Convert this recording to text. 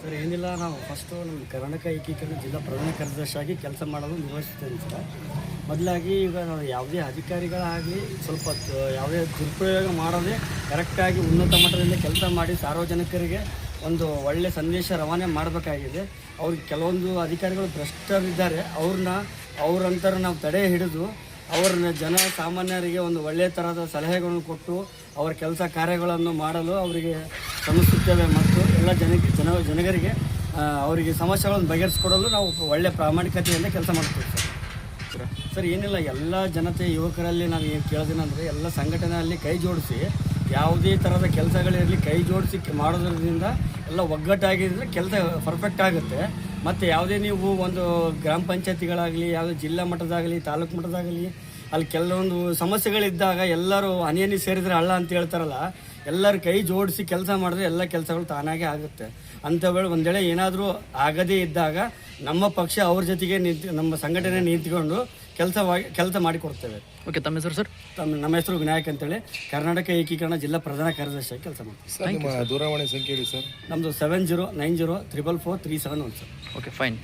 Sir ಏನಿಲ್ಲ, ನಾವು first ನಮ್ಮ ಕರ್ನಾಟಕ ಏಕೀಕರಣ ಜಿಲ್ಲಾ ಪ್ರಧಾನ ಕಾರ್ಯದರ್ಶಿಯಾಗಿ ಕೆಲಸ ಮಾಡಲು ನಿರ್ವಹಿಸ್ತೇನೆ ಸರ್. ಮೊದಲಾಗಿ ಈಗ ನಾವು ಯಾವುದೇ ಅಧಿಕಾರಿಗಳಾಗಲಿ ಸ್ವಲ್ಪ ಯಾವುದೇ ದುರುಪಯೋಗ ಮಾಡದೆ ಕರೆಕ್ಟಾಗಿ ಉನ್ನತ ಮಟ್ಟದಲ್ಲಿ ಕೆಲಸ ಮಾಡಿ ಸಾರ್ವಜನಿಕರಿಗೆ ಒಂದು ಒಳ್ಳೆಯ ಸಂದೇಶ ರವಾನೆ ಮಾಡಬೇಕಾಗಿದೆ. ಅವ್ರಿಗೆ ಕೆಲವೊಂದು ಅಧಿಕಾರಿಗಳು ಭ್ರಷ್ಟರಿದ್ದಾರೆ, ಅವ್ರಂತರ ನಾವು ತಡೆ ಹಿಡಿದು ಅವ್ರನ್ನ ಸಾಮಾನ್ಯರಿಗೆ ಒಂದು ಒಳ್ಳೆಯ ಥರದ ಸಲಹೆಗಳನ್ನು ಕೊಟ್ಟು ಅವರ ಕೆಲಸ ಕಾರ್ಯಗಳನ್ನು ಮಾಡಲು ಅವರಿಗೆ ಶ್ರಮಿಸುತ್ತೇವೆ ಮತ್ತು ಎಲ್ಲ ಜನಗರಿಗೆ ಅವರಿಗೆ ಸಮಸ್ಯೆಗಳನ್ನು ಬಗೆಹರಿಸಿಕೊಡಲು ನಾವು ಒಳ್ಳೆಯ ಪ್ರಾಮಾಣಿಕತೆಯಿಂದ ಕೆಲಸ ಮಾಡ್ತೀವಿ ಸರ್. ಏನಿಲ್ಲ, ಎಲ್ಲ ಜನತೆ ಯುವಕರಲ್ಲಿ ನಾವು ಏನು ಕೇಳೋದೇನೆಂದರೆ ಎಲ್ಲ ಸಂಘಟನೆಯಲ್ಲಿ ಕೈ ಜೋಡಿಸಿ ಯಾವುದೇ ಥರದ ಕೆಲಸಗಳಿರಲಿ ಕೈ ಜೋಡಿಸಿ ಮಾಡೋದ್ರಿಂದ ಎಲ್ಲ ಒಗ್ಗಟ್ಟಾಗಿದ್ದರೆ ಕೆಲಸ ಪರ್ಫೆಕ್ಟ್ ಆಗುತ್ತೆ. ಮತ್ತು ಯಾವುದೇ ನೀವು ಒಂದು ಗ್ರಾಮ ಪಂಚಾಯತಿಗಳಾಗಲಿ ಯಾವುದೇ ಜಿಲ್ಲಾ ಮಟ್ಟದಾಗಲಿ ತಾಲೂಕು ಮಟ್ಟದಾಗಲಿ ಅಲ್ಲಿ ಕೆಲವೊಂದು ಸಮಸ್ಯೆಗಳಿದ್ದಾಗ ಎಲ್ಲರೂ ಹನಿ ಸೇರಿದರೆ ಹಳ್ಳ ಅಂತ ಹೇಳ್ತಾರಲ್ಲ, ಎಲ್ಲರೂ ಕೈ ಜೋಡಿಸಿ ಕೆಲಸ ಮಾಡಿದ್ರೆ ಎಲ್ಲ ಕೆಲಸಗಳು ತಾನಾಗೇ ಆಗುತ್ತೆ. ಅಂಥವೇಳೆ ಒಂದೇಳೆ ಏನಾದರೂ ಆಗದೇ ಇದ್ದಾಗ ನಮ್ಮ ಪಕ್ಷ ಅವ್ರ ಜೊತೆಗೆ ನಮ್ಮ ಸಂಘಟನೆ ನಿಂತ್ಕೊಂಡು ಕೆಲಸ ಮಾಡಿಕೊಡ್ತೇವೆ. ಓಕೆ, ತಮ್ಮ ಹೆಸರು ಸರ್? ನಮ್ಮ ಹೆಸರು ವಿನಾಯಕ್ ಅಂತೇಳಿ, ಕರ್ನಾಟಕ ಏಕೀಕರಣ ಜಿಲ್ಲಾ ಪ್ರಧಾನ ಕಾರ್ಯದರ್ಶಿಯಾಗಿ ಕೆಲಸ ಮಾಡ್ತೀವಿ ಸರ್. ನಿಮ್ಮ ದೂರವಾಣಿ ಸಂಖ್ಯೆ ಹೇಳಿ ಸರ್. ನಮ್ಮದು 7090444371 ಸರ್. Okay, fine.